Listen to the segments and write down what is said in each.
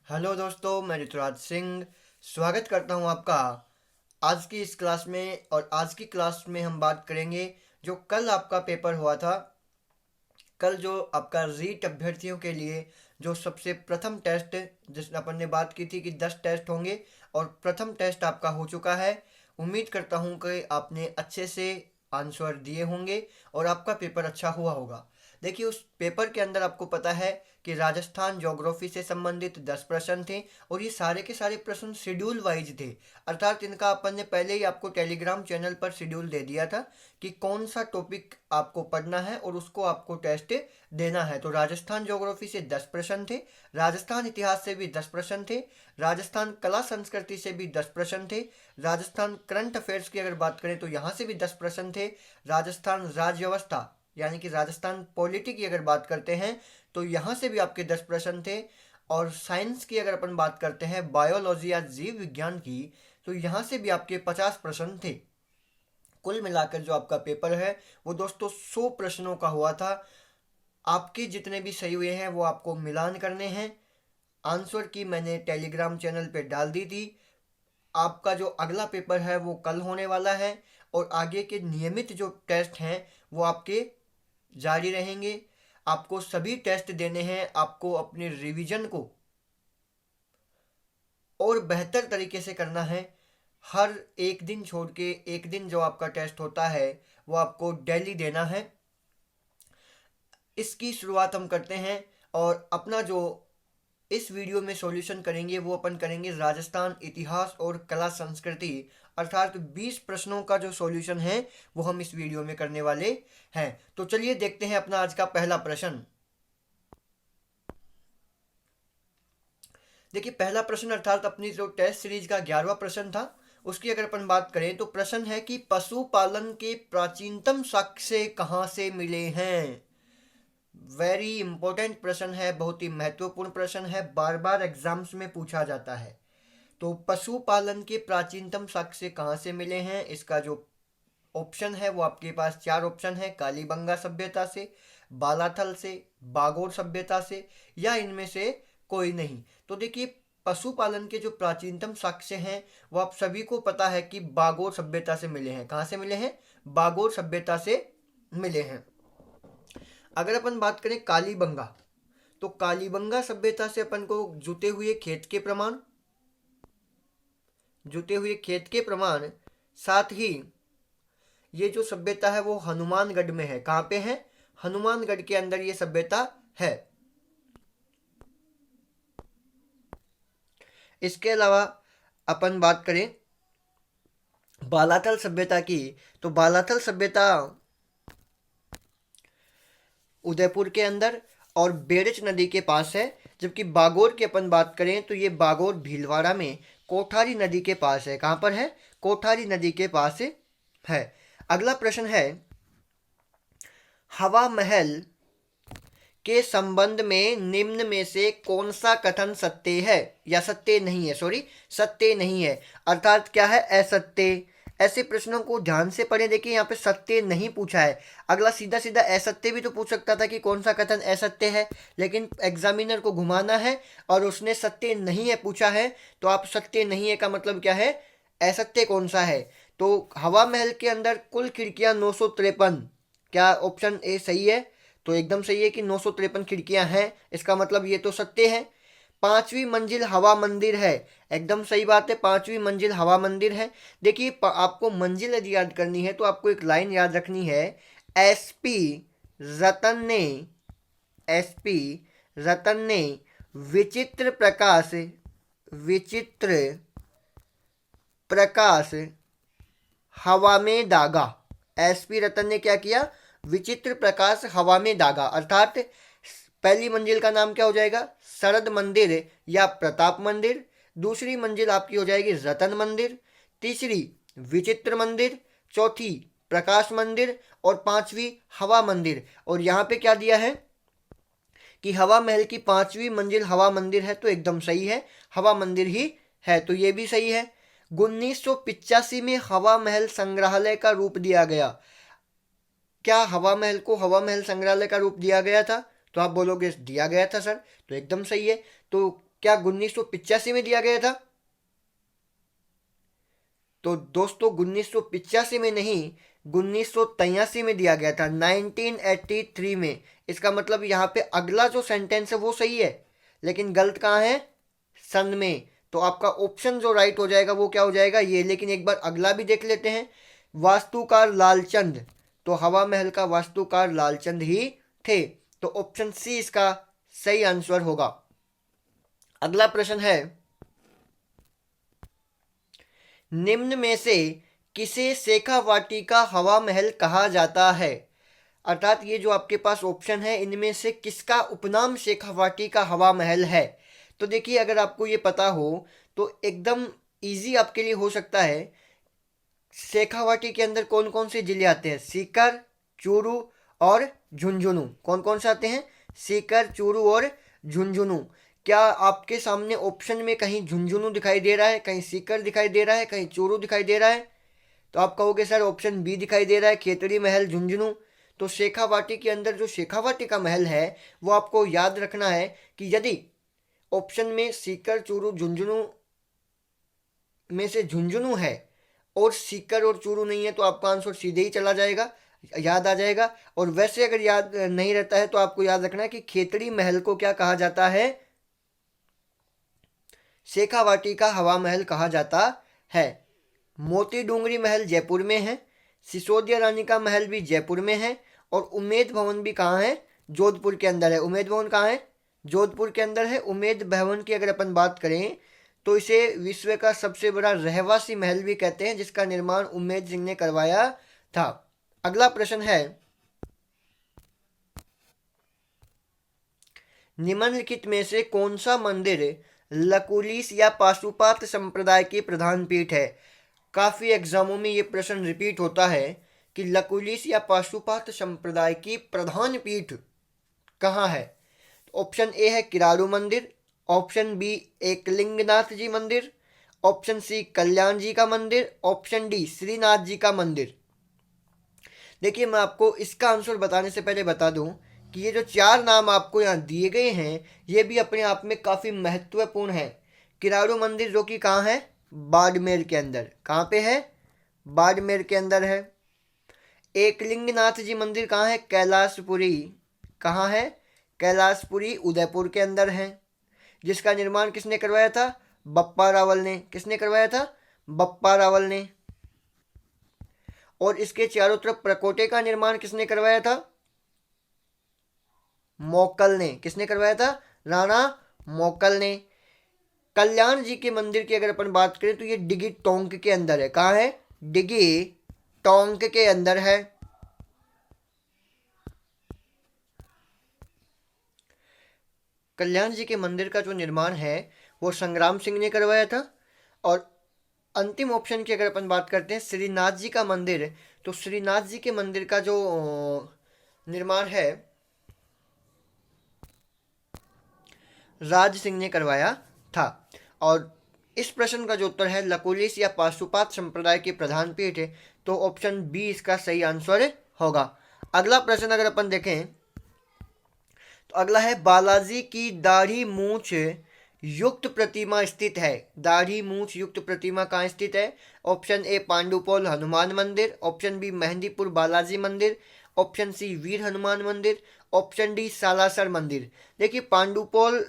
Hello दोस्तों, मैं ऋतुराज सिंह स्वागत करता हूं आपका आज की इस क्लास में। और आज की क्लास में हम बात करेंगे जो कल आपका पेपर हुआ था। कल जो आपका रीट अभ्यर्थियों के लिए जो सबसे प्रथम टेस्ट, जिस अपन ने बात की थी कि 10 टेस्ट होंगे और प्रथम टेस्ट आपका हो चुका है। उम्मीद करता हूं कि आपने अच्छे से आंसर दिए होंगे और आपका पेपर अच्छा हुआ होगा। देखिए, उस पेपर के अंदर आपको पता है कि राजस्थान ज्योग्राफी से संबंधित 10 प्रश्न थे और ये सारे के सारे प्रश्न शेड्यूल वाइज थे। अर्थात इनका अपन ने पहले ही आपको टेलीग्राम चैनल पर शेड्यूल दे दिया था कि कौन सा टॉपिक आपको पढ़ना है और उसको आपको टेस्ट देना है। तो राजस्थान ज्योग्राफी से 10 प्रश्न थे, राजस्थान इतिहास से भी 10 प्रश्न थे, राजस्थान कला संस्कृति से भी 10 प्रश्न थे, राजस्थान करंट अफेयर्स की अगर बात करें तो यहाँ से भी 10 प्रश्न थे, राजस्थान राज्य व्यवस्था यानी कि राजस्थान पॉलिटी की अगर बात करते हैं तो यहाँ से भी आपके 10 प्रश्न थे। और साइंस की अगर अपन बात करते हैं, बायोलॉजी या जीव विज्ञान की, तो यहाँ से भी आपके 50 प्रश्न थे। कुल मिलाकर जो आपका पेपर है वो दोस्तों 100 प्रश्नों का हुआ था। आपके जितने भी सही हुए हैं वो आपको मिलान करने हैं। आंसर की मैंने टेलीग्राम चैनल पे डाल दी थी। आपका जो अगला पेपर है वो कल होने वाला है और आगे के नियमित जो टेस्ट हैं वो आपके जारी रहेंगे। आपको सभी टेस्ट देने हैं, आपको अपने रिवीजन को और बेहतर तरीके से करना है। हर एक दिन छोड़ के एक दिन जो आपका टेस्ट होता है वो आपको डेली देना है। इसकी शुरुआत हम करते हैं और अपना जो इस वीडियो में सॉल्यूशन करेंगे वो अपन करेंगे राजस्थान इतिहास और कला संस्कृति, अर्थात 20 प्रश्नों का जो सॉल्यूशन है वो हम इस वीडियो में करने वाले हैं। तो चलिए देखते हैं अपना आज का पहला प्रश्न। देखिए, पहला प्रश्न अर्थात अपनी जो टेस्ट सीरीज का 11वां प्रश्न था उसकी अगर अपन बात करें तो प्रश्न है कि पशुपालन के प्राचीनतम साक्ष्य कहाँ से मिले हैं। वेरी इंपॉर्टेंट प्रश्न है, बहुत ही महत्वपूर्ण प्रश्न है, बार बार एग्जाम्स में पूछा जाता है। तो पशुपालन के प्राचीनतम साक्ष्य कहाँ से मिले हैं, इसका जो ऑप्शन है वो आपके पास 4 ऑप्शन है। कालीबंगा सभ्यता से, बालाथल से, बागोर सभ्यता से या इनमें से कोई नहीं। तो देखिए, पशुपालन के जो प्राचीनतम साक्ष्य हैं वो आप सभी को पता है कि बागोर सभ्यता से मिले हैं। कहाँ से मिले हैं? बागोर सभ्यता से मिले हैं। अगर अपन बात करें कालीबंगा, तो कालीबंगा सभ्यता से अपन को जुते हुए खेत के प्रमाण, साथ ही ये जो सभ्यता है वो हनुमानगढ़ में है। कहाँ पे है? हनुमानगढ़ के अंदर ये सभ्यता है। इसके अलावा अपन बात करें बालाथल सभ्यता की, तो बालाथल सभ्यता उदयपुर के अंदर और बेड़च नदी के पास है। जबकि बागोर की अपन बात करें तो ये बागोर भीलवाड़ा में कोठारी नदी के पास है। कहाँ पर है? कोठारी नदी के पास है। अगला प्रश्न है, हवा महल के संबंध में निम्न में से कौन सा कथन सत्य है या सत्य नहीं है? सत्य नहीं है अर्थात क्या है? असत्य। ऐसे प्रश्नों को ध्यान से पढ़ें। देखिए, यहाँ पे सत्य नहीं पूछा है। अगला सीधा सीधा असत्य भी तो पूछ सकता था कि कौन सा कथन असत्य है, लेकिन एग्जामिनर को घुमाना है और उसने सत्य नहीं है पूछा है। तो आप सत्य नहीं है का मतलब क्या है? असत्य कौन सा है? तो हवा महल के अंदर कुल खिड़कियां 953, क्या ऑप्शन ए सही है? तो एकदम सही है कि 953 खिड़कियां हैं, इसका मतलब ये तो सत्य है। 5वीं मंजिल हवा मंदिर है, एकदम सही बात है, 5वीं मंजिल हवा मंदिर है। देखिए, आपको मंजिल यदि याद करनी है तो आपको एक लाइन याद रखनी है। एसपी रतन ने एसपी रतन ने विचित्र प्रकाश हवा में दागा। एसपी रतन ने क्या किया? विचित्र प्रकाश हवा में दागा। अर्थात पहली मंजिल का नाम क्या हो जाएगा? शरद मंदिर या प्रताप मंदिर। दूसरी मंजिल आपकी हो जाएगी रतन मंदिर, तीसरी विचित्र मंदिर, चौथी प्रकाश मंदिर और 5वीं हवा मंदिर। और यहाँ पे क्या दिया है कि हवा महल की 5वीं मंजिल हवा मंदिर है, तो एकदम सही है, हवा मंदिर ही है, तो ये भी सही है। 1985 में हवा महल संग्रहालय का रूप दिया गया। क्या हवा महल को हवा महल संग्रहालय का रूप दिया गया था? तो आप बोलोगे दिया गया था सर, तो एकदम सही है। तो क्या 1985 में दिया गया था? तो दोस्तों 1985 में नहीं, 1983 में दिया गया था, 1983 में। इसका मतलब यहाँ पे अगला जो सेंटेंस है वो सही है, लेकिन गलत कहाँ है? सन में। तो आपका ऑप्शन जो राइट हो जाएगा वो क्या हो जाएगा? ये। लेकिन एक बार अगला भी देख लेते हैं। वास्तुकार लालचंद, तो हवा महल का वास्तुकार लालचंद ही थे। तो ऑप्शन सी इसका सही आंसर होगा। अगला प्रश्न है, निम्न में से किसे शेखावाटी का हवा महल कहा जाता है? अर्थात ये जो आपके पास ऑप्शन है, इनमें से किसका उपनाम शेखावाटी का हवा महल है? तो देखिए, अगर आपको ये पता हो तो एकदम इजी आपके लिए हो सकता है। शेखावाटी के अंदर कौन कौन से जिले आते हैं? सीकर, चूरू और झुंझुनू। कौन कौन से आते हैं? सीकर, चूरू और झुंझुनू। क्या आपके सामने ऑप्शन में कहीं झुंझुनू दिखाई दे रहा है, कहीं सीकर दिखाई दे रहा है, कहीं चूरू दिखाई दे रहा है? तो आप कहोगे सर ऑप्शन बी दिखाई दे रहा है, खेतड़ी महल, झुंझुनू। तो शेखावाटी के अंदर जो शेखावाटी का महल है वो आपको याद रखना है कि यदि ऑप्शन में सीकर, चूरू, झुंझुनू में से झुंझुनू है और सीकर और चूरू नहीं है, तो आपका आंसर सीधे ही चला जाएगा, याद आ जाएगा। और वैसे अगर याद नहीं रहता है तो आपको याद रखना है कि खेतड़ी महल को क्या कहा जाता है? शेखावाटी का हवा महल कहा जाता है। मोती डूंगरी महल जयपुर में है, सिसोदिया रानी का महल भी जयपुर में है, और उमेद भवन भी कहाँ है? जोधपुर के अंदर है। उमेद भवन कहाँ है? जोधपुर के अंदर है। उमेद भवन की अगर अपन बात करें तो इसे विश्व का सबसे बड़ा रहवासी महल भी कहते हैं, जिसका निर्माण उमेद सिंह ने करवाया था। अगला प्रश्न है, निम्नलिखित में से कौन सा मंदिर लकुलिश या पाशुपात संप्रदाय की प्रधान पीठ है? काफी एग्जामों में ये प्रश्न रिपीट होता है कि लकुलिश या पाशुपात संप्रदाय की प्रधान पीठ कहाँ है? ऑप्शन ए है किरारू मंदिर, ऑप्शन बी एकलिंगनाथ जी मंदिर, ऑप्शन सी कल्याण जी का मंदिर, ऑप्शन डी श्रीनाथ जी का मंदिर। देखिए, मैं आपको इसका आंसर बताने से पहले बता दूं कि ये जो चार नाम आपको यहाँ दिए गए हैं ये भी अपने आप में काफ़ी महत्वपूर्ण है। किरारू मंदिर जो कि कहाँ है? बाड़मेर के अंदर। कहाँ पे है? बाड़मेर के अंदर है। एकलिंगनाथ जी मंदिर कहाँ है? कैलाशपुरी। कहाँ है? कैलाशपुरी उदयपुर के अंदर है, जिसका निर्माण किसने करवाया था? बप्पा रावल ने। किसने करवाया था? बप्पा रावल ने। और इसके चारों तरफ प्रकोटे का निर्माण किसने करवाया था? मोकल ने। किसने करवाया था? राणा मोकल ने। कल्याण जी के मंदिर की अगर अपन बात करें तो ये डिगी टोंक के अंदर है। कहाँ है? डिगी टोंक के अंदर है। कल्याण जी के मंदिर का जो निर्माण है वो संग्राम सिंह ने करवाया था। और अंतिम ऑप्शन की अगर अपन बात करते हैं श्रीनाथ जी का मंदिर, तो श्रीनाथ जी के मंदिर का जो निर्माण है राज सिंह ने करवाया था। और इस प्रश्न का जो उत्तर है लकुलिश या पाशुपात संप्रदाय की प्रधान पीठ है, तो ऑप्शन बी इसका सही आंसर होगा। अगला प्रश्न अगर अपन देखें तो अगला है, बालाजी की दाढ़ी मूछ युक्त प्रतिमा स्थित है। दाढ़ी मूछ युक्त प्रतिमा कहाँ स्थित है? ऑप्शन ए पांडुपोल हनुमान मंदिर, ऑप्शन बी मेहंदीपुर बालाजी मंदिर, ऑप्शन सी वीर हनुमान मंदिर, ऑप्शन डी सालासर मंदिर। देखिए, पांडुपोल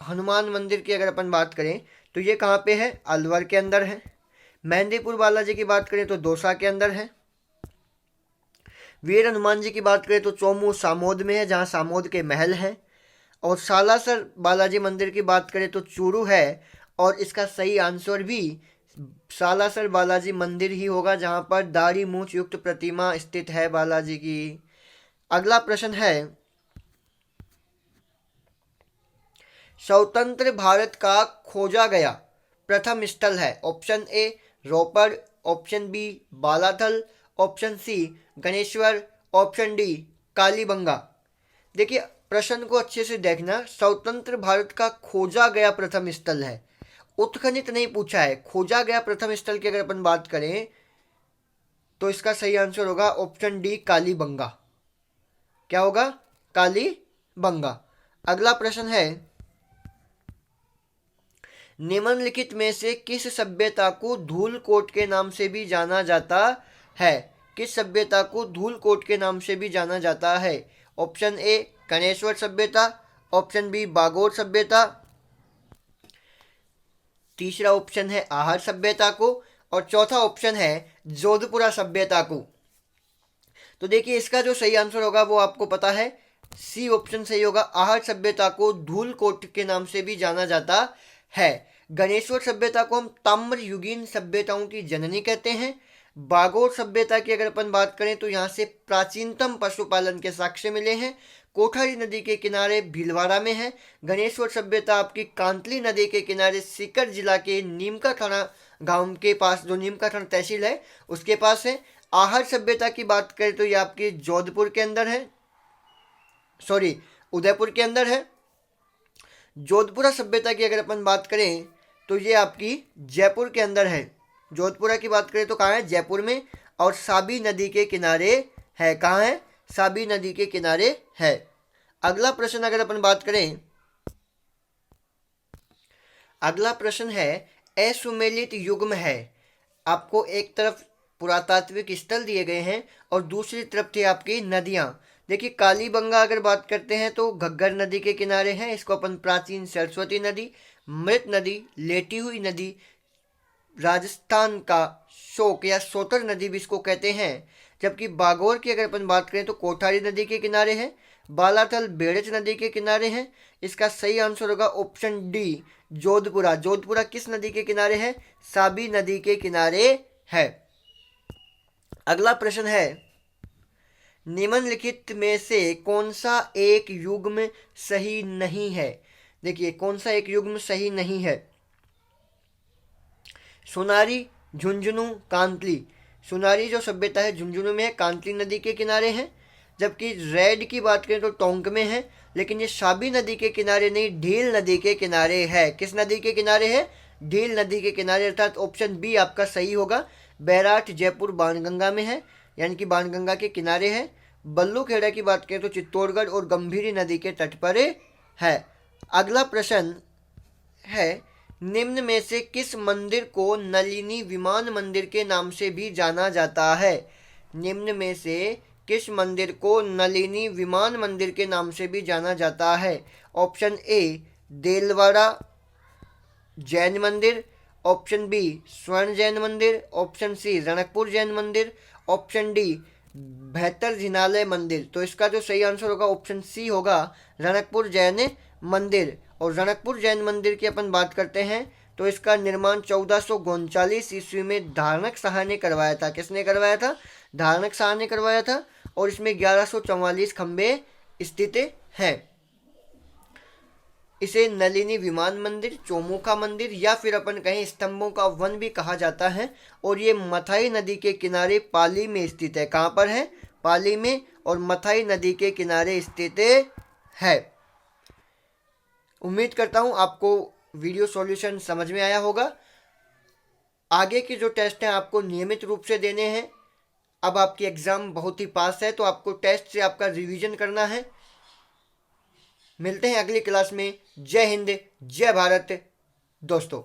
हनुमान मंदिर की अगर अपन बात करें तो ये कहाँ पे है? अलवर के अंदर है। मेहंदीपुर बालाजी की बात करें तो दौसा के अंदर है। वीर हनुमान जी की बात करें तो चौमू सामोद में है, जहाँ सामोद के महल हैं। और सालासर बालाजी मंदिर की बात करें तो चूरू है। और इसका सही आंसर भी सालासर बालाजी मंदिर ही होगा, जहाँ पर दाढ़ी मूछ युक्त प्रतिमा स्थित है बालाजी की। अगला प्रश्न है, स्वतंत्र भारत का खोजा गया प्रथम स्थल है। Option A Ropar, option B Balathal, option C Ganeshwar, option D Kalibanga. देखिए, प्रश्न को अच्छे से देखना। स्वतंत्र भारत का खोजा गया प्रथम स्थल है, उत्खनित नहीं पूछा है। खोजा गया प्रथम स्थल की अगर अपन बात करें तो इसका सही आंसर होगा ऑप्शन डी कालीबंगा। क्या होगा? कालीबंगा। अगला प्रश्न है, निम्नलिखित में से किस सभ्यता को धूलकोट के नाम से भी जाना जाता है? किस सभ्यता को धूलकोट के नाम से भी जाना जाता है? ऑप्शन ए कनेश्वर सभ्यता, ऑप्शन बी बागोर सभ्यता, तीसरा ऑप्शन है आहर सभ्यता को, और चौथा ऑप्शन है जोधपुरा सभ्यता को। तो देखिए इसका जो सही आंसर होगा वो आपको पता है, सी ऑप्शन सही होगा। आहर सभ्यता को धूलकोट के नाम से भी जाना जाता है। गणेश्वर सभ्यता को हम ताम्र युगीन सभ्यताओं की जननी कहते हैं। बागोर सभ्यता की अगर अपन बात करें तो यहाँ से प्राचीनतम पशुपालन के साक्ष्य मिले हैं। कोठारी नदी के किनारे भीलवाड़ा में है। गणेश्वर सभ्यता आपकी कांतली नदी के किनारे सीकर जिला के नीमका थाना गांव के पास, जो नीमका थाना तहसील है उसके पास है। आहर सभ्यता की बात करें तो ये आपकी जोधपुर के अंदर है, सॉरी उदयपुर के अंदर है। जोधपुरा सभ्यता की अगर अपन बात करें तो ये आपकी जयपुर के अंदर है। जोधपुरा की बात करें तो कहाँ है? जयपुर में, और साबी नदी के किनारे है। कहाँ है? साबी नदी के किनारे है। अगला प्रश्न अगर अपन बात करें, अगला प्रश्न है असुमेलित युग्म है। आपको एक तरफ पुरातात्विक स्थल दिए गए हैं और दूसरी तरफ थी आपकी नदियां। देखिए कालीबंगा अगर बात करते हैं तो घग्गर नदी के किनारे हैं, इसको अपन प्राचीन सरस्वती नदी, मृत नदी, लेटी हुई नदी, राजस्थान का शोक या सोतर नदी भी इसको कहते हैं। जबकि बागोर की अगर अपन बात करें तो कोठारी नदी के किनारे है। बालाथल बेड़च नदी के किनारे हैं। इसका सही आंसर होगा ऑप्शन डी जोधपुरा। जोधपुरा किस नदी के किनारे है? साबी नदी के किनारे है। अगला प्रश्न है निम्नलिखित में से कौन सा एक युग्म सही नहीं है? देखिए कौन सा एक युग्म सही नहीं है? सोनारी, झुंझुनू, कांतली। सोनारी जो सभ्यता है झुंझुनू में है, कांतली नदी के किनारे है। जबकि रेड की बात करें तो टोंक में है, लेकिन ये साबी नदी के किनारे नहीं, ढील नदी के किनारे है। किस नदी के किनारे है? ढील नदी के किनारे, अर्थात ऑप्शन बी आपका सही होगा। बैराट जयपुर बाणगंगा में है, यानी कि बाणगंगा के किनारे है। बल्लूखेड़ा की बात करें तो चित्तौड़गढ़ और गंभीरी नदी के तट पर है। अगला प्रश्न है निम्न में से किस मंदिर को नलिनी विमान मंदिर के नाम से भी जाना जाता है? निम्न में से किस मंदिर को नलिनी विमान मंदिर के नाम से भी जाना जाता है? ऑप्शन ए देलवाड़ा जैन मंदिर, ऑप्शन बी स्वर्ण जैन मंदिर, ऑप्शन सी रणकपुर जैन मंदिर, ऑप्शन डी बेहतर जिनालय मंदिर। तो इसका जो सही आंसर होगा ऑप्शन सी होगा, रणकपुर जैन मंदिर। और रणकपुर जैन मंदिर की अपन बात करते हैं तो इसका निर्माण 1439 ईस्वी में धारणक शाह ने करवाया था। किसने करवाया था? धारणक शाह ने करवाया था। और इसमें 1144 खंबे स्थित हैं। इसे नलिनी विमान मंदिर, चौमुखा मंदिर या फिर अपन कहें स्तंभों का वन भी कहा जाता है। और ये मथाई नदी के किनारे पाली में स्थित है। कहाँ पर है? पाली में, और मथाई नदी के किनारे स्थित है। उम्मीद करता हूँ आपको वीडियो सॉल्यूशन समझ में आया होगा। आगे के जो टेस्ट हैं आपको नियमित रूप से देने हैं। अब आपकी एग्ज़ाम बहुत ही पास है तो आपको टेस्ट से आपका रिवीजन करना है। मिलते हैं अगली क्लास में। जय हिंद, जय भारत दोस्तों।